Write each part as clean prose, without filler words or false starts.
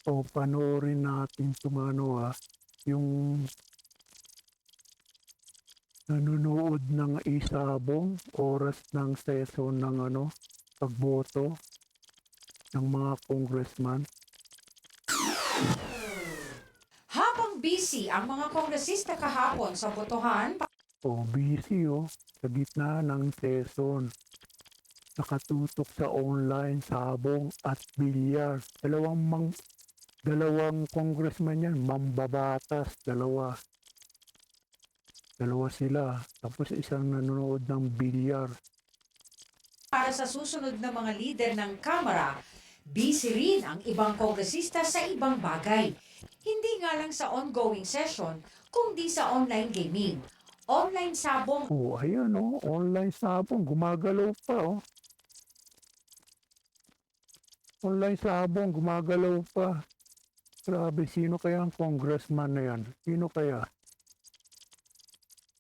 O panoorin natin itong yung nanonood ng isabong oras ng session ng pagboto ng mga congressman. Habang busy ang mga kongresista kahapon sa botohan, O busy sa gitna ng session. Nakatutok sa online, sabong at bilyar. Dalawang congressman yan, mambabatas, dalawa. Dalawa sila. Tapos isang nanonood ng bilyar. para sa susunod na mga lider ng Kamara, busy rin ang ibang kongresista sa ibang bagay. Hindi nga lang sa ongoing session, kundi sa online gaming. Online sabong Ayan online sabong, gumagalaw pa Online sabong, gumagalaw pa. Grabe, sino kaya ang congressman na yan? Sino kaya?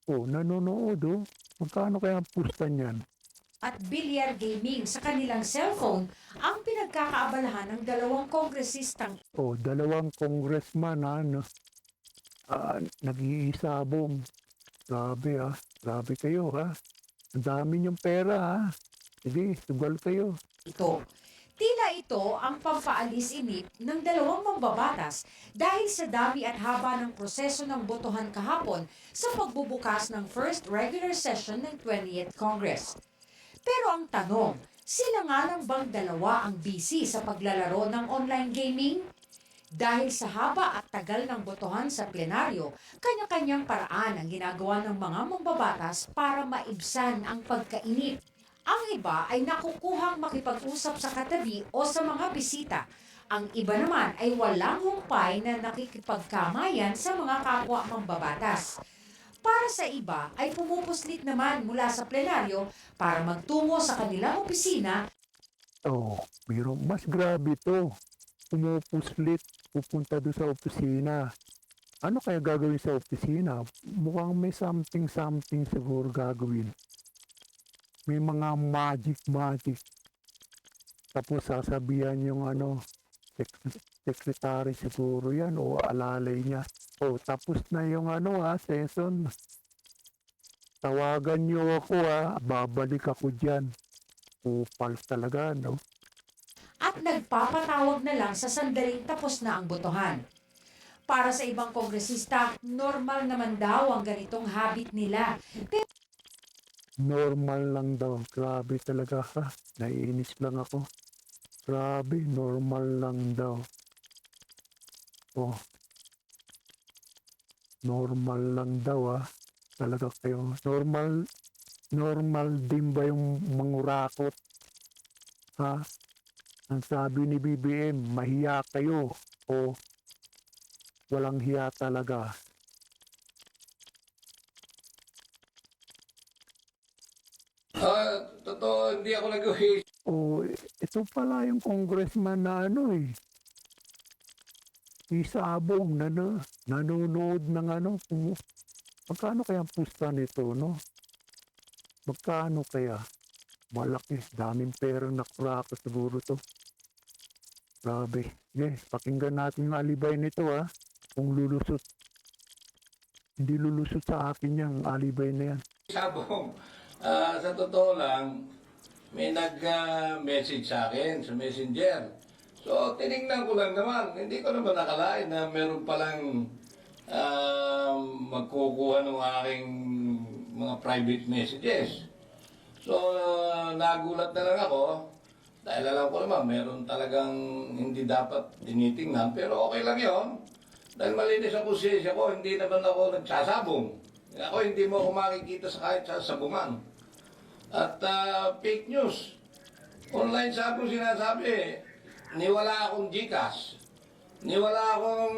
Nanonood Magkano kaya ang pusta niyan? at bilyar gaming sa kanilang cellphone ang pinagkakaabalahan ng dalawang kongresistang Dalawang congressman nag-iisabong. Grabe grabe kayo Ang dami niyong pera Sige, sugal kayo. ito. Tila ito ang pampaalis inip ng dalawang mambabatas dahil sa dami at haba ng proseso ng botohan kahapon sa pagbubukas ng first regular session ng 20th Congress. Pero ang tanong, sila nga lang bang dalawa ang busy sa paglalaro ng online gaming? Dahil sa haba at tagal ng botohan sa plenaryo, kanya-kanyang paraan ang ginagawa ng mga mambabatas para maibsan ang pagkainip. Ang iba ay nakukuhang makipag-usap sa katabi o sa mga bisita. Ang iba naman ay walang humpay na nakikipagkamayan sa mga kapwa mambabatas. Para sa iba ay pumupuslit naman mula sa plenaryo para magtungo sa kanilang opisina. Pero mas grabe to. Pumupuslit, pupunta doon sa opisina. Ano kaya gagawin sa opisina? Mukhang may something siguro gagawin. May mga magic. Tapos sasabihan yung secretary siguro yan o alalay niya. Tapos na yung session. Tawagan niyo ako babalik ako dyan. Upal talaga, no? At nagpapatawag na lang sa sandaling tapos na ang botohan. Para sa ibang kongresista, normal naman daw ang ganitong habit nila. Normal lang daw. Grabe talaga Naiinis lang ako. Grabe, normal lang daw. Normal lang daw Talaga kayo. Normal din ba yung mangurakot? Ang sabi ni BBM, mahiya kayo o walang hiya talaga. Totoo, hindi ako nag-wish. Ito pala yung congressman na isabong nanonood ng magkano kaya ang pusta nito, no? Magkano kaya? Malaki, daming perang nakurako siguro to. Grabe. Pakinggan natin yung alibay nito Kung lulusot. Hindi lulusot sa akin yung alibay na yan. Sabong, sa totoo lang, may nag-message sa akin sa messenger. So, tinignan ko lang naman. Hindi ko naman nakalain na meron palang magkukuha ng aking mga private messages. So, nagulat na lang ako. Dahil alam ko naman, meron talagang hindi dapat tinitingnan. Pero okay lang yon. Dahil malinis ang konsensya ko, hindi naman ako nagsasabong. Ako, hindi mo ako makikita sa kahit sa sabungan. At fake news. Online sabong sinasabi, niwala akong GCash. Niwala akong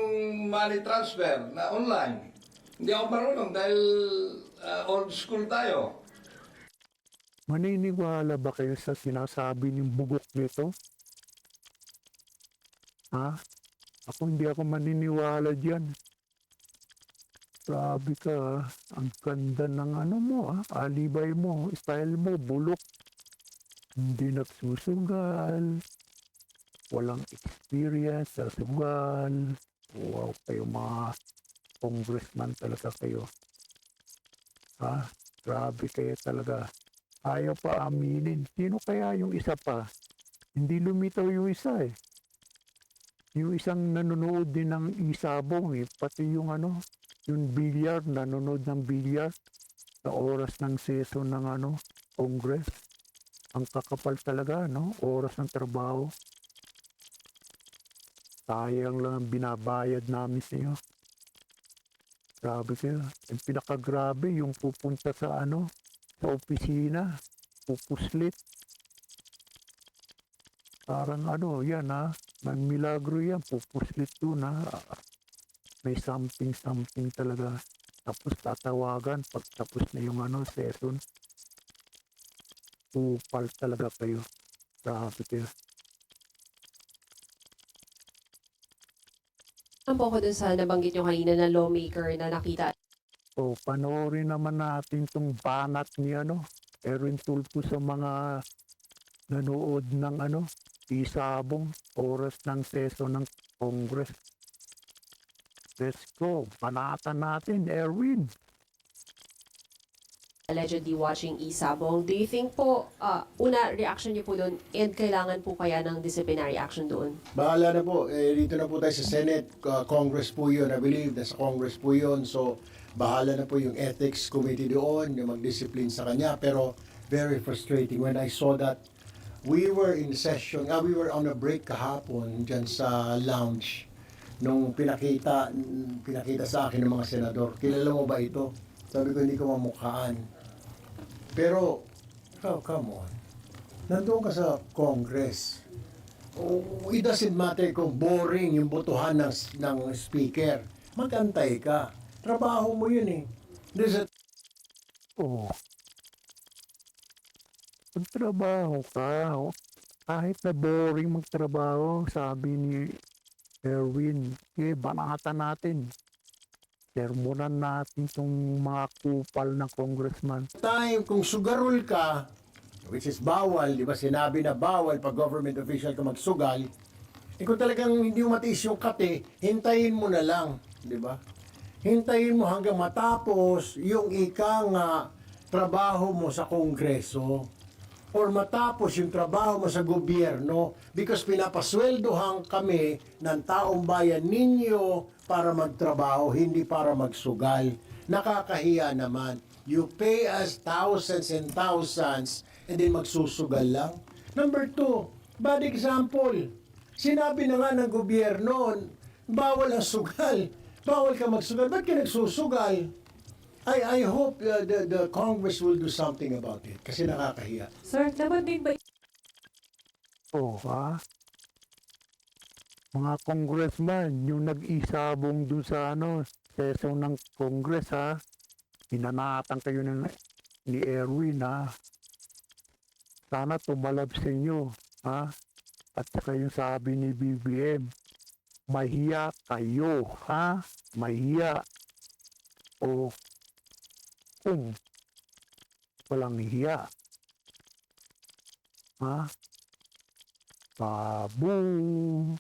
money transfer na online. Hindi ako marunong dahil old school tayo. Maniniwala ba kayo sa sinasabi ng bugok nito? Hindi ako maniniwala diyan. Grabe ka Ang ganda ng mo alibay mo, style mo, bulok. Hindi nagsusugal. walang experience sa sugal. Wow, kayo mga congressman talaga kayo. Ha? Grabe kayo talaga. Ayaw pa aminin. Sino kaya yung isa pa? Hindi lumitaw yung isa eh. Yung isang nanonood din ng isabong eh. Pati yung ano, yung bilyar, nanonood ng bilyar sa oras ng session ng ano, Congress. Ang kakapal talaga, no? Oras ng trabaho. Sayang lang ang binabayad namin sa inyo. Grabe kayo. Yung pinakagrabe, yung pupunta sa ano, sa opisina, pupuslit. Parang ano, yan ha, may milagro yan, pupuslit doon ha. May something talaga. Tapos tatawagan pag tapos na yung ano, session. Tupal talaga kayo. Grabe kayo. Ano po ako dun sa nabanggit nyo kanina na lawmaker na nakita. So, panoorin naman natin tong banat ni ano, Erwin Tulfo sa mga nanood ng ano, isabong oras ng session ng Congress. Let's go. Banatan natin, Erwin. Allegedly watching Isabong. Do you think po, una, reaction niyo po doon and kailangan po kaya ng disciplinary action doon? Bahala na po. Dito na po tayo sa Senate. Congress po yun. I believe nasa Congress po yun. So, bahala na po yung ethics committee doon, yung mag-discipline sa kanya. Pero, very frustrating when I saw that we were in session, we were on a break kahapon dyan sa lounge nung pinakita sa akin ng mga senador. Kilala mo ba ito? Sabi ko, hindi ko mamukhaan. Pero, come on. Nandoon ka sa Congress. Oh, it doesn't matter kung boring yung botohan ng speaker. Magantay ka. Trabaho mo yun eh. There's a Oh. Magtrabaho ka. Oh. Kahit na boring magtrabaho, sabi ni Erwin, banatan natin. Sermonan natin itong mga kupal ng congressman. time kung sugarol ka, which is bawal, di ba sinabi na bawal pag government official ka magsugal, kung talagang hindi mo matiis yung kate, hintayin mo na lang, di ba? Hintayin mo hanggang matapos yung ikang trabaho mo sa kongreso or matapos yung trabaho mo sa gobyerno because pinapasweldohan kami ng taong bayan ninyo para magtrabaho, hindi para magsugal. Nakakahiya naman. You pay us thousands and thousands and then magsusugal lang. Number 2, bad example. Sinabi na nga ng gobyerno, bawal ang sugal. Bawal ka magsugal. Ba't ka nagsusugal? I hope the Congress will do something about it kasi nakakahiya. Sir, dapat din ba Oh, ha? Mga congressman, yung nag-isabong dun sa ano, session ng Congress ha, hinanatan kayo ni Erwin ha. Sana tumalab sa inyo ha. At saka yung sabi ni BBM, mahiya kayo ha, mahiya. O kung walang hiya ha, baboom.